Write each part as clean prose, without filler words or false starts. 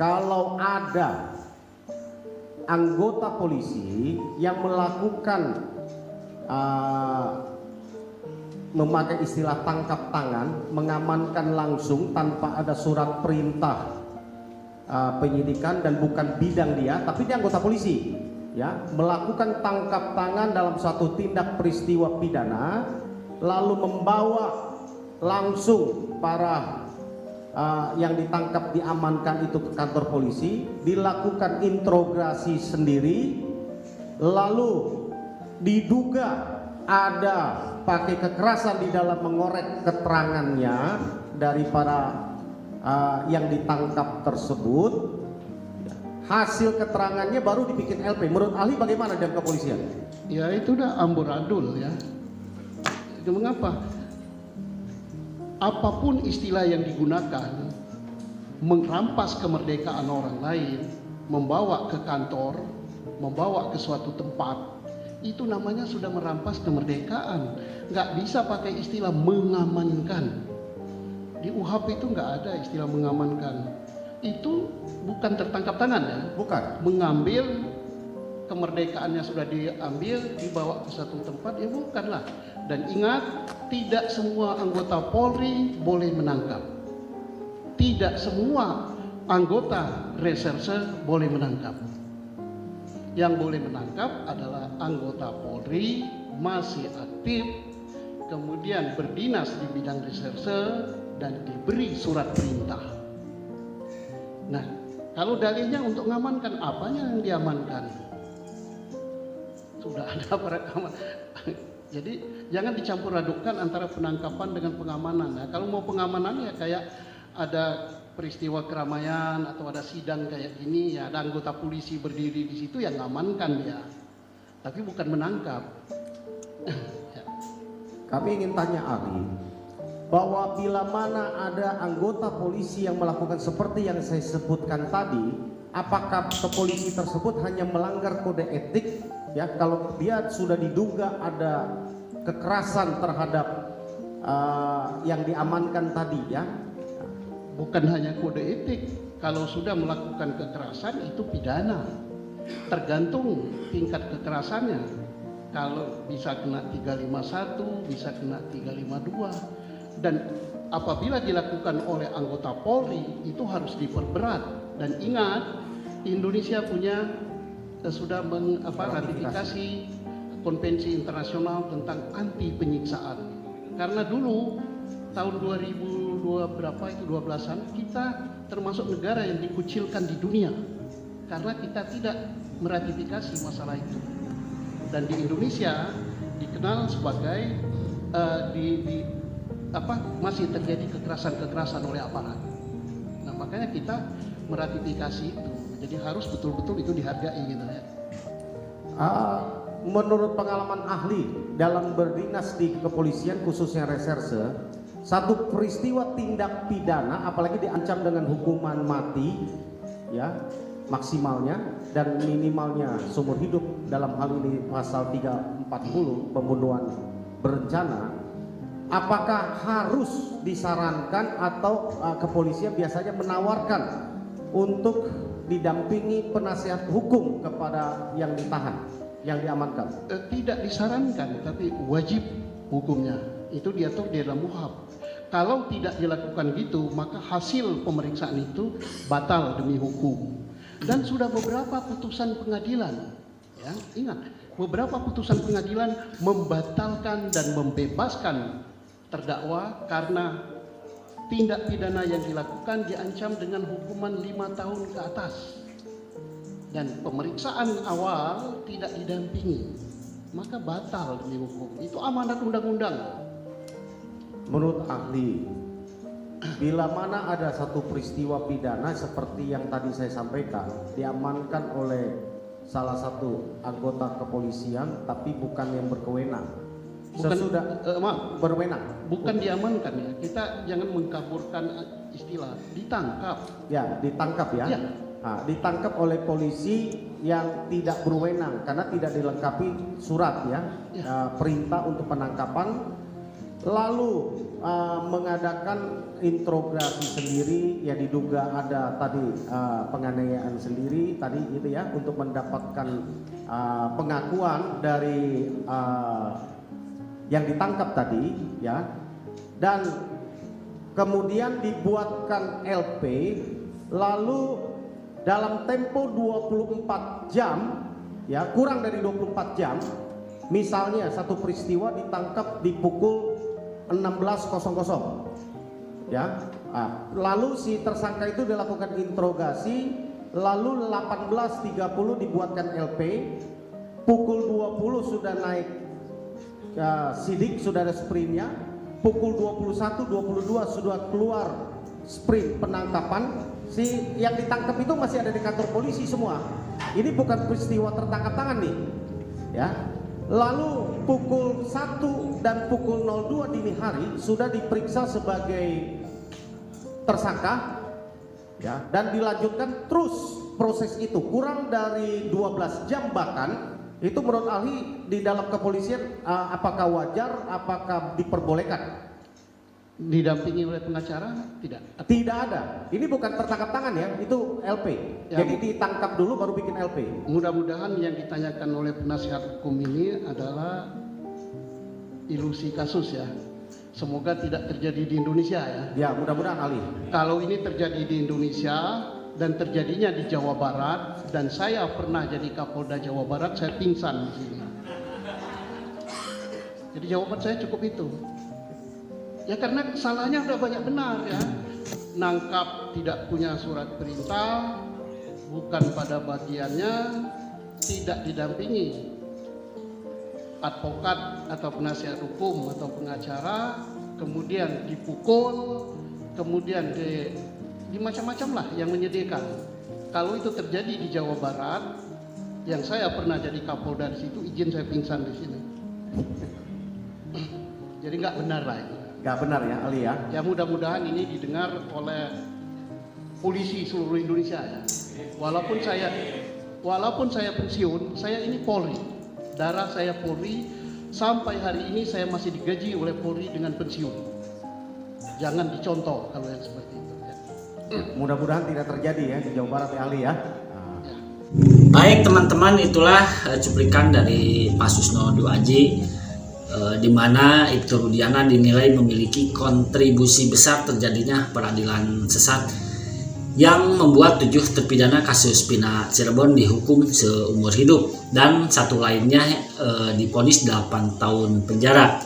kalau ada anggota polisi yang melakukan memakai istilah tangkap tangan, mengamankan langsung tanpa ada surat perintah penyidikan dan bukan bidang dia, tapi dia anggota polisi, ya, melakukan tangkap tangan dalam suatu tindak peristiwa pidana, lalu membawa langsung para yang ditangkap diamankan itu ke kantor polisi, dilakukan interogasi sendiri, lalu diduga ada pakai kekerasan di dalam mengorek keterangannya dari para yang ditangkap tersebut. Hasil keterangannya baru dibikin LP. Menurut ahli bagaimana dalam kepolisian? Ya itu udah amburadul ya. Itu mengapa? Apapun istilah yang digunakan, merampas kemerdekaan orang lain, membawa ke kantor, membawa ke suatu tempat, itu namanya sudah merampas kemerdekaan. Nggak bisa pakai istilah mengamankan. Di UHP itu nggak ada istilah mengamankan. Itu bukan tertangkap tangan ya. Bukan. Mengambil kemerdekaannya sudah diambil, dibawa ke satu tempat, ya bukanlah. Dan ingat, tidak semua anggota Polri boleh menangkap. Tidak semua anggota reserse boleh menangkap. Yang boleh menangkap adalah anggota Polri masih aktif, kemudian berdinas di bidang reserse dan diberi surat perintah. Nah, kalau dalilnya untuk mengamankan, apanya yang diamankan? Sudah ada perekaman. Jadi jangan dicampur adukkan antara penangkapan dengan pengamanan. Nah, kalau mau pengamanan ya kayak ada peristiwa keramaian atau ada sidang kayak gini, ya ada anggota polisi berdiri di situ yang ngamankan dia, tapi bukan menangkap. Ya. Kami ingin tanya ahli bahwa bila mana ada anggota polisi yang melakukan seperti yang saya sebutkan tadi, apakah polisi tersebut hanya melanggar kode etik? Ya, kalau dia sudah diduga ada kekerasan terhadap yang diamankan tadi, ya. Bukan hanya kode etik, kalau sudah melakukan kekerasan itu pidana. Tergantung tingkat kekerasannya. Kalau bisa kena 351, bisa kena 352. Dan apabila dilakukan oleh anggota Polri itu harus diperberat. Dan ingat, Indonesia punya sudah ratifikasi konvensi internasional tentang anti penyiksaan. Karena dulu tahun 2002 berapa itu 12-an kita termasuk negara yang dikucilkan di dunia karena kita tidak meratifikasi masalah itu. Dan di Indonesia dikenal sebagai masih terjadi kekerasan-kekerasan oleh aparat. Nah, makanya kita meratifikasi itu. Jadi harus betul-betul itu dihargai gitu ya. Menurut pengalaman ahli dalam berdinas di kepolisian khususnya reserse, satu peristiwa tindak pidana apalagi diancam dengan hukuman mati, ya, maksimalnya dan minimalnya seumur hidup, dalam hal ini pasal 340 pembunuhan berencana, apakah harus disarankan atau kepolisian biasanya menawarkan untuk didampingi penasihat hukum kepada yang ditahan, yang diamankan? Tidak disarankan, tapi wajib hukumnya. Itu diatur di dalam UHAP. Kalau tidak dilakukan gitu, maka hasil pemeriksaan itu batal demi hukum. Dan sudah beberapa putusan pengadilan, ya, ingat, beberapa putusan pengadilan membatalkan dan membebaskan terdakwa karena tindak pidana yang dilakukan diancam dengan hukuman 5 tahun ke atas. Dan pemeriksaan awal tidak didampingi, maka batal demi hukum. Itu amanat undang-undang. Menurut ahli, bila mana ada satu peristiwa pidana seperti yang tadi saya sampaikan, diamankan oleh salah satu anggota kepolisian tapi bukan yang berkewenang, berwenang, bukan diamankan ya, kita jangan mengkaburkan istilah, ditangkap. Ya, ditangkap ya. Ya. Nah, ditangkap oleh polisi yang tidak berwenang karena tidak dilengkapi surat ya, perintah untuk penangkapan. Lalu mengadakan interogasi sendiri, ya diduga ada tadi penganiayaan sendiri tadi itu ya, untuk mendapatkan pengakuan dari yang ditangkap tadi ya, dan kemudian dibuatkan LP, lalu dalam tempo 24 jam ya, kurang dari 24 jam, misalnya satu peristiwa ditangkap di pukul 16.00 ya, lalu si tersangka itu dilakukan interogasi, lalu 18.30 dibuatkan LP, pukul 20 sudah naik sidik, sudah ada sprintnya, pukul 21.22 sudah keluar sprint penangkapan. Si yang ditangkap itu masih ada di kantor polisi semua. Ini bukan peristiwa tertangkap tangan nih ya. Lalu pukul 1 dan pukul 02 dini hari sudah diperiksa sebagai tersangka ya, dan dilanjutkan terus proses itu kurang dari 12 jam bahkan. Itu menurut ahli di dalam kepolisian apakah wajar, apakah diperbolehkan? Didampingi oleh pengacara? Tidak. Tidak ada. Ini bukan tertangkap tangan ya, itu LP. Ya, jadi ditangkap dulu baru bikin LP. Mudah-mudahan yang ditanyakan oleh penasihat hukum ini adalah ilusi kasus ya. Semoga tidak terjadi di Indonesia ya. Ya, mudah-mudahan ahli. Kalau ini terjadi di Indonesia dan terjadinya di Jawa Barat, dan saya pernah jadi Kapolda Jawa Barat, saya pingsan di sini. Jadi jawaban saya cukup itu. Ya karena salahnya udah banyak benar ya. Nangkap tidak punya surat perintah, bukan pada bagiannya, tidak didampingi advokat atau penasihat hukum atau pengacara, kemudian dipukul, kemudian di macam-macam lah yang menyedihkan. Kalau itu terjadi di Jawa Barat, yang saya pernah jadi Kapolda di situ, izin saya pingsan di sini. Jadi nggak benar lah itu. Nggak benar ya ahli ya. Ya mudah-mudahan ini didengar oleh polisi seluruh Indonesia ya. Walaupun saya pensiun, saya ini Polri. Darah saya Polri, sampai hari ini saya masih digaji oleh Polri dengan pensiun. Jangan dicontoh kalau yang seperti itu ya. Mudah-mudahan tidak terjadi ya di Jawa Barat ya ahli ya. Baik teman-teman, itulah cuplikan dari Pak Susno Duaji, di mana Ibtu Rudiana dinilai memiliki kontribusi besar terjadinya peradilan sesat yang membuat 7 terpidana kasus Pina Cirebon dihukum seumur hidup dan satu lainnya divonis 8 tahun penjara.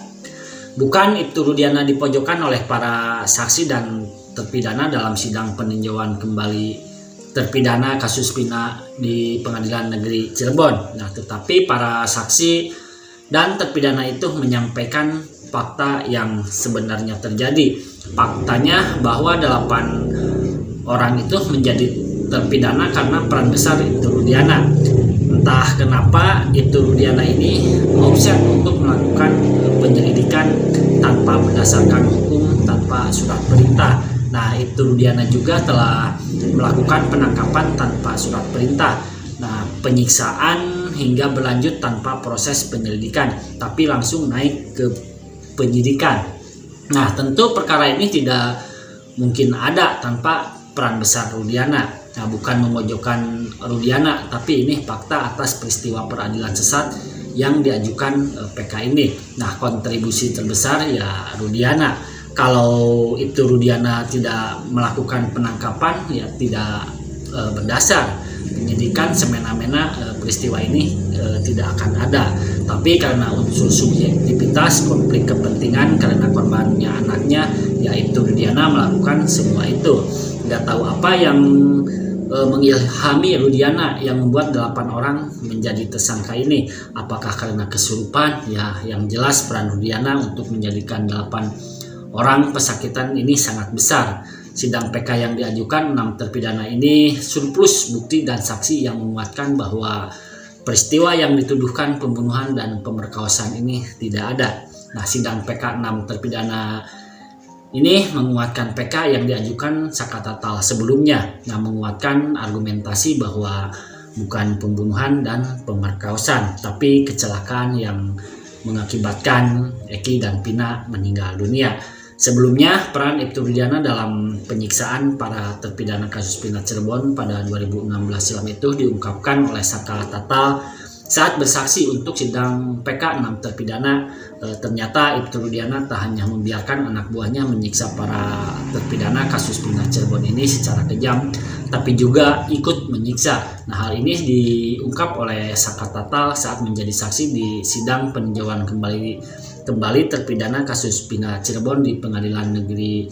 Bukan Ibtu Rudiana dipojokkan oleh para saksi dan terpidana dalam sidang peninjauan kembali terpidana kasus Pina di Pengadilan Negeri Cirebon. Nah, tetapi para saksi dan terpidana itu menyampaikan fakta yang sebenarnya terjadi. Faktanya bahwa 8 orang itu menjadi terpidana karena peran besar Ibtu Rudiana. Entah kenapa Ibtu Rudiana ini offset untuk melakukan penyelidikan tanpa berdasarkan hukum, tanpa surat perintah. Nah, Ibtu Rudiana juga telah melakukan penangkapan tanpa surat perintah. Nah, penyiksaan hingga berlanjut tanpa proses penyelidikan, tapi langsung naik ke penyidikan. Nah, tentu perkara ini tidak mungkin ada tanpa peran besar Rudiana. Nah, bukan memojokkan Rudiana, tapi ini fakta atas peristiwa peradilan sesat yang diajukan PK ini. Nah, kontribusi terbesar ya Rudiana. Kalau itu Rudiana tidak melakukan penangkapan, ya tidak berdasar penyidikan, semena-mena peristiwa ini tidak akan ada. Tapi karena unsur subjektivitas, konflik kepentingan, karena korbannya anaknya, yaitu Rudiana melakukan semua itu. Nggak tahu apa yang mengilhami Rudiana yang membuat 8 orang menjadi tersangka ini. Apakah karena kesurupan? Ya, yang jelas peran Rudiana untuk menjadikan 8 orang pesakitan ini sangat besar. Sidang PK yang diajukan 6 terpidana ini surplus bukti dan saksi yang menguatkan bahwa peristiwa yang dituduhkan pembunuhan dan pemerkosaan ini tidak ada. Nah, sidang PK 6 terpidana ini menguatkan PK yang diajukan Sakatatal sebelumnya. Nah, menguatkan argumentasi bahwa bukan pembunuhan dan pemerkosaan, tapi kecelakaan yang mengakibatkan Eki dan Pina meninggal dunia. Sebelumnya, peran Ibtu Rudiana dalam penyiksaan para terpidana kasus Pindah Cirebon pada 2016 silam itu diungkapkan oleh Sakala Tatal saat bersaksi untuk sidang PK 6 terpidana. Ternyata Ibtu Rudiana tak hanya membiarkan anak buahnya menyiksa para terpidana kasus Pindah Cirebon ini secara kejam, tapi juga ikut menyiksa. Nah, hal ini diungkap oleh Sakala Tatal saat menjadi saksi di sidang peninjauan kembali terpidana kasus Pindah Cirebon di Pengadilan Negeri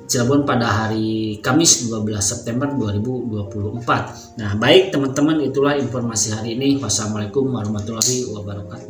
Cirebon pada hari Kamis 12 September 2024. Nah, baik teman-teman, itulah informasi hari ini. Wassalamualaikum warahmatullahi wabarakatuh.